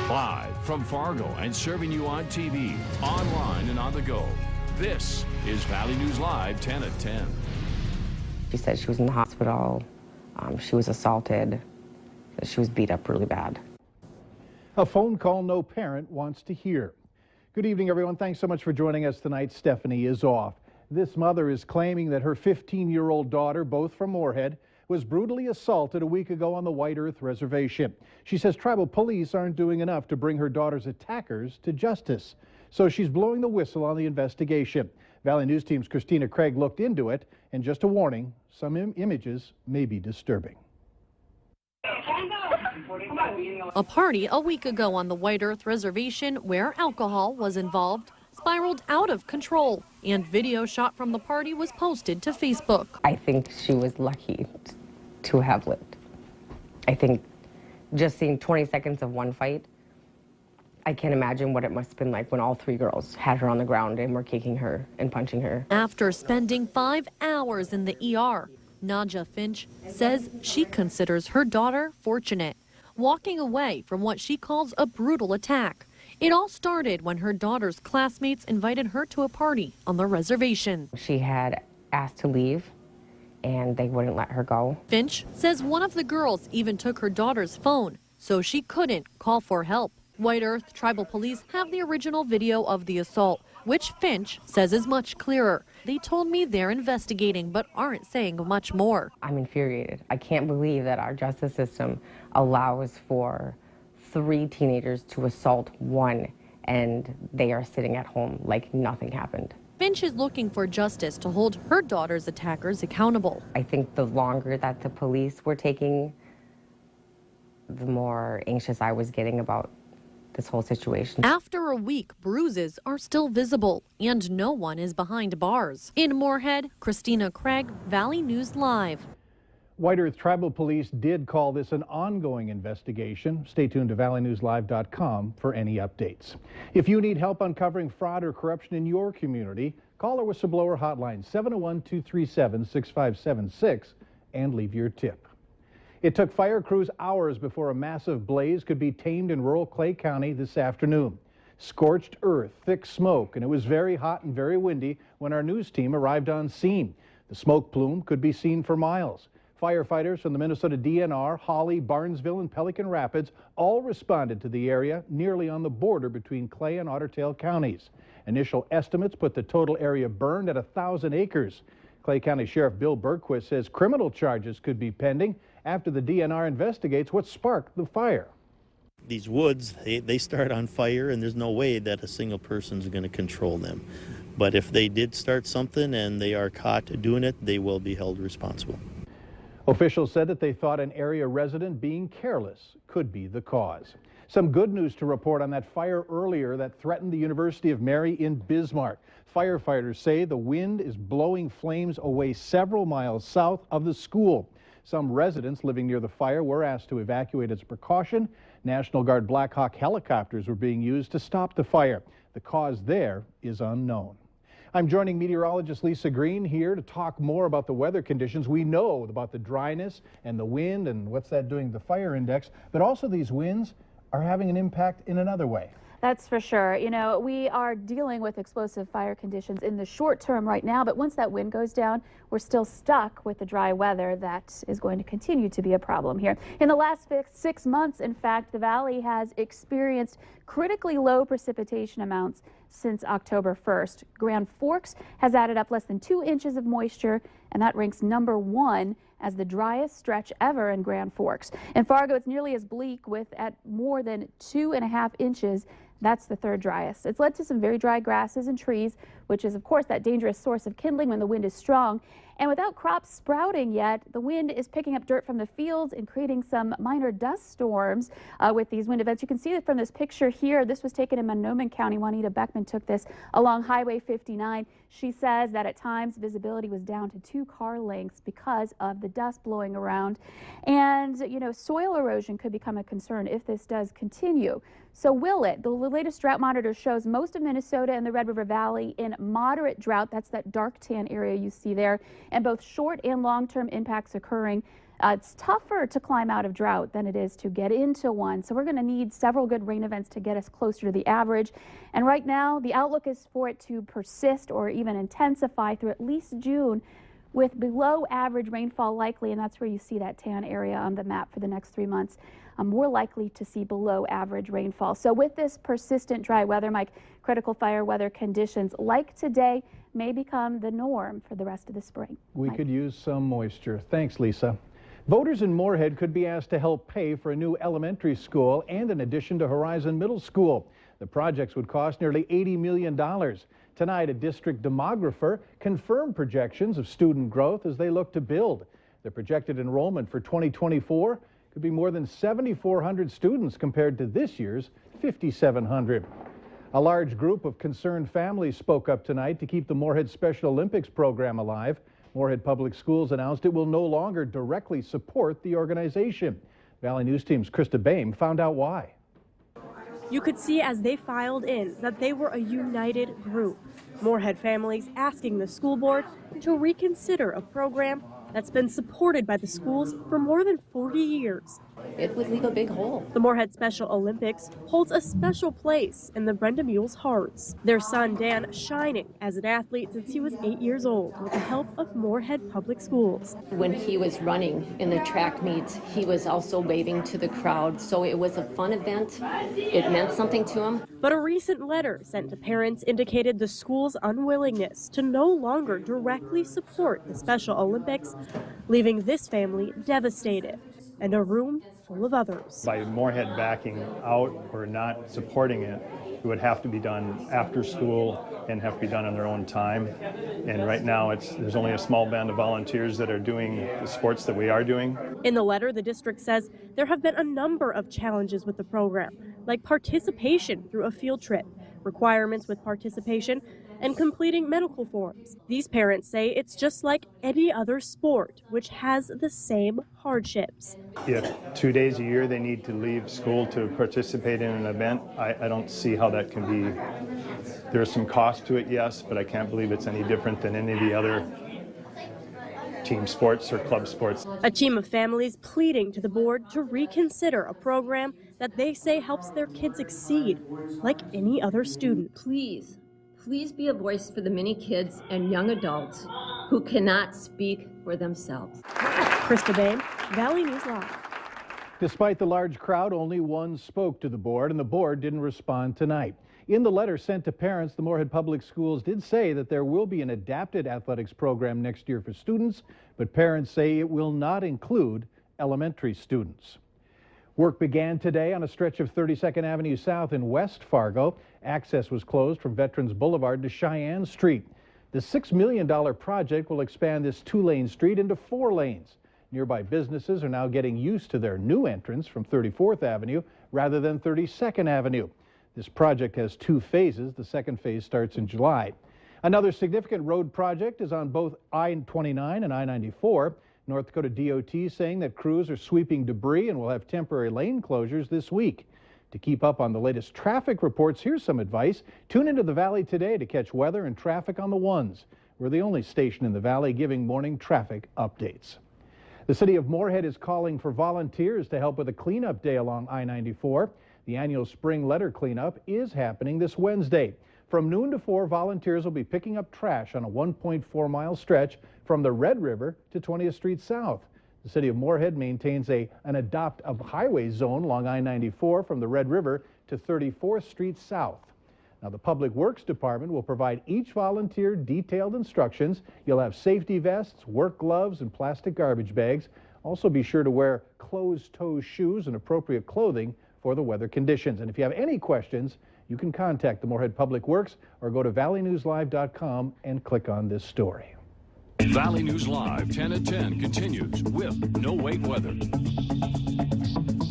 Live from Fargo and serving you on TV, online, and on the go. This is Valley News Live 10 at 10. She said she was in the hospital. She was assaulted. She was beat up really bad. A phone call no parent wants to hear. Good evening, everyone. Thanks so much for joining us tonight. Stephanie is off. This mother is claiming that her 15-year-old daughter, both from Moorhead, was brutally assaulted a week ago on the White Earth Reservation. She says tribal police aren't doing enough to bring her daughter's attackers to justice. So she's blowing the whistle on the investigation. Valley News Team's Christina Craig looked into it, and just a warning, some images may be disturbing. A party a week ago on the White Earth Reservation where alcohol was involved spiraled out of control, and video shot from the party was posted to Facebook. I think she was lucky to have lived. I think just seeing 20 seconds of one fight, I can't imagine what it must have been like when all three girls had her on the ground and were kicking her and punching her. After spending 5 hours in the ER, Nadja Finch says she considers her daughter fortunate, walking away from what she calls a brutal attack. It all started when her daughter's classmates invited her to a party on the reservation. She had asked to leave, and they wouldn't let her go. Finch says one of the girls even took her daughter's phone, so she couldn't call for help. White Earth Tribal Police have the original video of the assault, which Finch says is much clearer. They told me they're investigating, but aren't saying much more. I'm infuriated. I can't believe that our justice system allows for 3 teenagers to assault one, and they are sitting at home like nothing happened. Finch is looking for justice to hold her daughter's attackers accountable. I think the longer that the police were taking, the more anxious I was getting about this whole situation. After a week, bruises are still visible, and no one is behind bars. In Moorhead, Christina Craig, Valley News Live. White Earth Tribal Police did call this an ongoing investigation. Stay tuned to valleynewslive.com for any updates. If you need help uncovering fraud or corruption in your community, call our whistleblower hotline 701-237-6576 and leave your tip. It took fire crews hours before a massive blaze could be tamed in rural Clay County this afternoon. Scorched earth, thick smoke, and it was very hot and very windy when our news team arrived on scene. The smoke plume could be seen for miles. Firefighters from the Minnesota DNR, Holly, Barnesville, and Pelican Rapids all responded to the area nearly on the border between Clay and Otter Tail counties. Initial estimates put the total area burned at 1,000 acres. Clay County Sheriff Bill Bergquist says criminal charges could be pending after the DNR investigates what sparked the fire. These woods, they start on fire, and there's no way that a single person is going to control them. But if they did start something and they are caught doing it, they will be held responsible. Officials said that they thought an area resident being careless could be the cause. Some good news to report on that fire earlier that threatened the University of Mary in Bismarck. Firefighters say the wind is blowing flames away several miles south of the school. Some residents living near the fire were asked to evacuate as a precaution. National Guard Black Hawk helicopters were being used to stop the fire. The cause there is unknown. I'm joining meteorologist Lisa Green here to talk more about the weather conditions. We know about the dryness and the wind and what's that doing to the fire index, but also these winds are having an impact in another way. That's for sure. You know, we are dealing with explosive fire conditions in the short term right now, but once that wind goes down, we're still stuck with the dry weather that is going to continue to be a problem here. In the last 6 months, in fact, the valley has experienced critically low precipitation amounts since October 1st. Grand Forks has added up less than 2 inches of moisture, and that ranks #1 as the driest stretch ever in Grand Forks. In Fargo, it's nearly as bleak with at more than 2.5 inches. That's the 3rd driest. It's led to some very dry grasses and trees, which is, of course, that dangerous source of kindling when the wind is strong. And without crops sprouting yet, the wind is picking up dirt from the fields and creating some minor dust storms with these wind events. You can see it from this picture here. This was taken in Monoman County. Juanita Beckman took this along Highway 59. She says that at times visibility was down to 2 car lengths because of the dust blowing around. And, you know, soil erosion could become a concern if this does continue. So will it? The latest drought monitor shows most of Minnesota and the Red River Valley in moderate drought. That's that dark tan area you see there. And both short and long-term impacts occurring It's tougher to climb out of drought than it is to get into one. So we're going to need several good rain events to get us closer to the average. And right now, the outlook is for it to persist or even intensify through at least June, with below average rainfall likely, and that's where you see that tan area on the map for the next 3 months. More likely to see below average rainfall. So with this persistent dry weather, Mike, critical fire weather conditions like today may become the norm for the rest of the spring. We Mike. could use some moisture. Thanks, Lisa. Voters in Moorhead could be asked to help pay for a new elementary school and an addition to Horizon Middle School. The projects would cost nearly $80 million. Tonight, a district demographer confirmed projections of student growth as they look to build. The projected enrollment for 2024 could be more than 7,400 students compared to this year's 5,700. A large group of concerned families spoke up tonight to keep the Moorhead Special Olympics program alive. Moorhead Public Schools announced it will no longer directly support the organization. Valley News Team's Krista Boehm found out why. You could see as they filed in that they were a united group. Moorhead families asking the school board to reconsider a program that's been supported by the schools for more than 40 years. It would leave a big hole. The Moorhead Special Olympics holds a special place in the Brenda Mules' hearts. Their son Dan shining as an athlete since he was 8 years old with the help of Moorhead Public Schools. When he was running in the track meets, he was also waving to the crowd, so it was a fun event. It meant something to him. But a recent letter sent to parents indicated the school's unwillingness to no longer directly support the Special Olympics, leaving this family devastated and a room full of others. By Moorhead backing out or not supporting it, it would have to be done after school and have to be done on their own time. And right now there's only a small band of volunteers that are doing the sports that we are doing. In the letter, the district says there have been a number of challenges with the program, like participation through a field trip, requirements with participation, and completing medical forms. These parents say it's just like any other sport, which has the same hardships. If 2 days a year they need to leave school to participate in an event, I don't see how that can be. There's some cost to it, yes, but I can't believe it's any different than any of the other team sports or club sports. A team of families pleading to the board to reconsider a program that they say helps their kids exceed like any other student. Please be a voice for the many kids and young adults who cannot speak for themselves. Krista Boehm, Valley News Live. Despite the large crowd, only one spoke to the board, and the board didn't respond tonight. In the letter sent to parents, the Moorhead Public Schools did say that there will be an adapted athletics program next year for students, but parents say it will not include elementary students. Work began today on a stretch of 32nd Avenue South in West Fargo. Access was closed from Veterans Boulevard to Cheyenne Street. The $6 million project will expand this 2-lane street into 4 lanes. Nearby businesses are now getting used to their new entrance from 34th Avenue rather than 32nd Avenue. This project has 2 phases. The second phase starts in July. Another significant road project is on both I-29 and I-94. North Dakota DOT saying that crews are sweeping debris and will have temporary lane closures this week. To keep up on the latest traffic reports, here's some advice. Tune into the Valley today to catch weather and traffic on the ones. We're the only station in the Valley giving morning traffic updates. The city of Moorhead is calling for volunteers to help with a cleanup day along I-94. The annual spring letter cleanup is happening this Wednesday. From noon to 4, volunteers will be picking up trash on a 1.4-mile stretch from the Red River to 20th Street South. The city of Moorhead maintains an adopt a highway zone along I-94 from the Red River to 34th Street South. Now, the Public Works Department will provide each volunteer detailed instructions. You'll have safety vests, work gloves, and plastic garbage bags. Also, be sure to wear closed-toe shoes and appropriate clothing for the weather conditions. And if you have any questions, you can contact the Moorhead Public Works or go to valleynewslive.com and click on this story. Valley News Live 10 at 10 continues with no wait weather.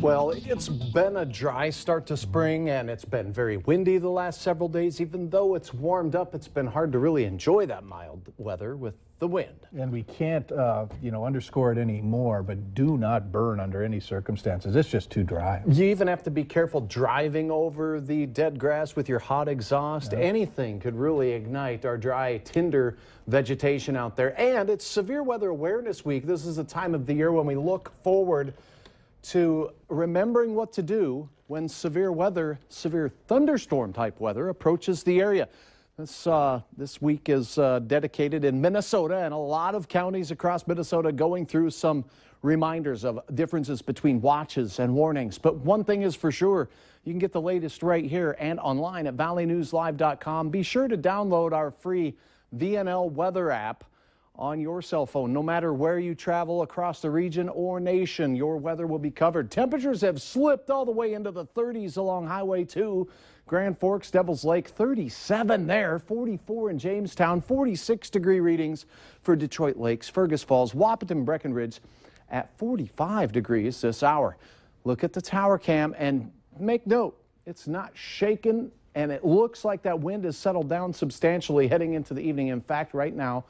Well, it's been a dry start to spring, and it's been very windy the last several days. Even though it's warmed up, it's been hard to really enjoy that mild weather with the wind. And we can't, underscore it anymore, but do not burn under any circumstances. It's just too dry. You even have to be careful driving over the dead grass with your hot exhaust. Yeah. Anything could really ignite our dry tinder vegetation out there. And it's Severe Weather Awareness Week. This is a time of the year when we look forward to remembering what to do when severe thunderstorm type weather approaches the area. This week is dedicated in Minnesota, and a lot of counties across Minnesota going through some reminders of differences between watches and warnings. But one thing is for sure, you can get the latest right here and online at valleynewslive.com. Be sure to download our free VNL weather app on your cell phone. No matter where you travel across the region or nation, your weather will be covered. Temperatures have slipped all the way into the 30s along Highway 2. Grand Forks, Devils Lake, 37 there, 44 in Jamestown, 46-degree readings for Detroit Lakes, Fergus Falls, Wahpeton, Breckenridge at 45 degrees this hour. Look at the tower cam and make note, it's not shaking, and it looks like that wind has settled down substantially heading into the evening. In fact, right now,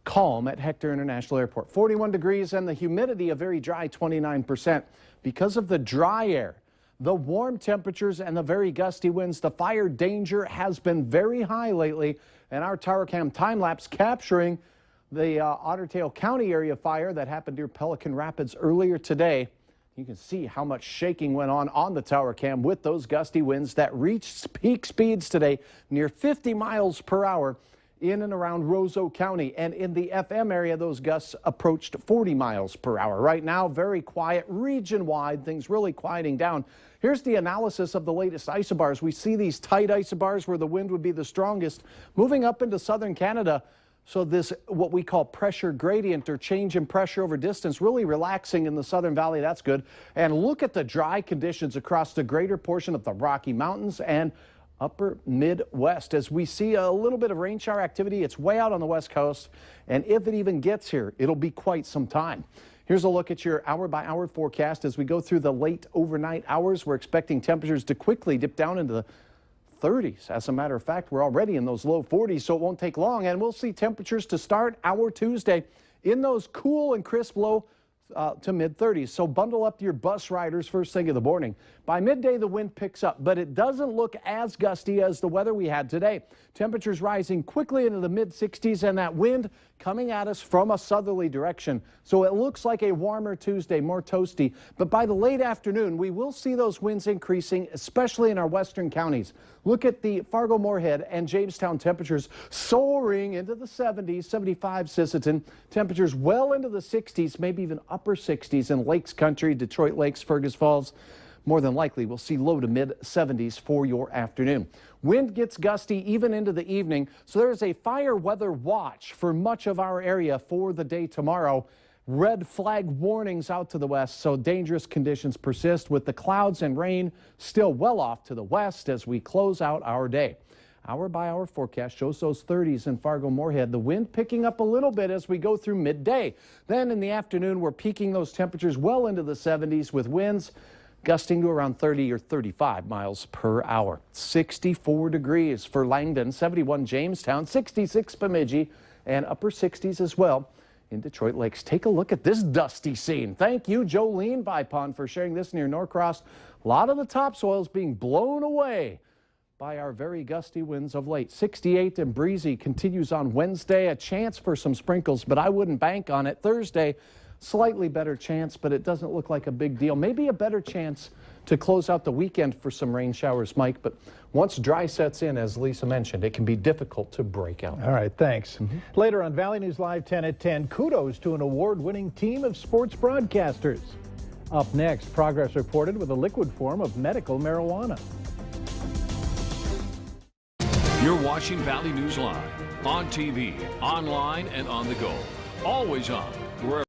calm at Hector International Airport. 41 degrees and the humidity a very dry 29%. Because of the dry air, the warm temperatures and the very gusty winds, the fire danger has been very high lately, and our tower cam time lapse capturing the Otter Tail County area fire that happened near Pelican Rapids earlier today. You can see how much shaking went on the tower cam with those gusty winds that reached peak speeds today near 50 miles per hour in and around Roseau County. And in the FM area, those gusts approached 40 miles per hour. Right now, very quiet region-wide, things really quieting down. Here's the analysis of the latest isobars. We see these tight isobars where the wind would be the strongest moving up into southern Canada. So this, what we call pressure gradient or change in pressure over distance, really relaxing in the Southern Valley. That's good. And look at the dry conditions across the greater portion of the Rocky Mountains and upper Midwest. As we see a little bit of rain shower activity, it's way out on the West Coast. And if it even gets here, it'll be quite some time. Here's a look at your hour-by-hour forecast. As we go through the late overnight hours, we're expecting temperatures to quickly dip down into the 30s. As a matter of fact, we're already in those low 40s, so it won't take long. And we'll see temperatures to start our Tuesday in those cool and crisp low to mid-30s. So bundle up your bus riders first thing in the morning. By midday, the wind picks up, but it doesn't look as gusty as the weather we had today. Temperatures rising quickly into the mid-60s, and that wind coming at us from a southerly direction. So it looks like a warmer Tuesday, more toasty. But by the late afternoon, we will see those winds increasing, especially in our western counties. Look at the Fargo-Moorhead and Jamestown temperatures soaring into the 70s, 75 Sisseton. Temperatures well into the 60s, maybe even upper 60s in Lakes Country, Detroit Lakes, Fergus Falls. More than likely, we'll see low to mid 70s for your afternoon. Wind gets gusty even into the evening, so there is a fire weather watch for much of our area for the day tomorrow. Red flag warnings out to the west, so dangerous conditions persist with the clouds and rain still well off to the west as we close out our day. Hour-by-hour forecast shows those 30s in Fargo-Moorhead. The wind picking up a little bit as we go through midday. Then in the afternoon, we're peaking those temperatures well into the 70s with winds gusting to around 30 or 35 miles per hour. 64 degrees for Langdon, 71 Jamestown, 66 Bemidji, and upper 60s as well in Detroit Lakes. Take a look at this dusty scene. Thank you, Jolene Vipon, for sharing this near Norcross. A lot of the topsoil is being blown away by our very gusty winds of late. 68 and breezy continues on Wednesday. A chance for some sprinkles, but I wouldn't bank on it. Thursday, slightly better chance, but it doesn't look like a big deal. Maybe a better chance to close out the weekend for some rain showers, Mike. But once dry sets in, as Lisa mentioned, it can be difficult to break out. All right, thanks. Later on Valley News Live 10 at 10, kudos to an award-winning team of sports broadcasters. Up next, progress reported with a liquid form of medical marijuana. You're watching Valley News Live on TV, online, and on the go. Always on.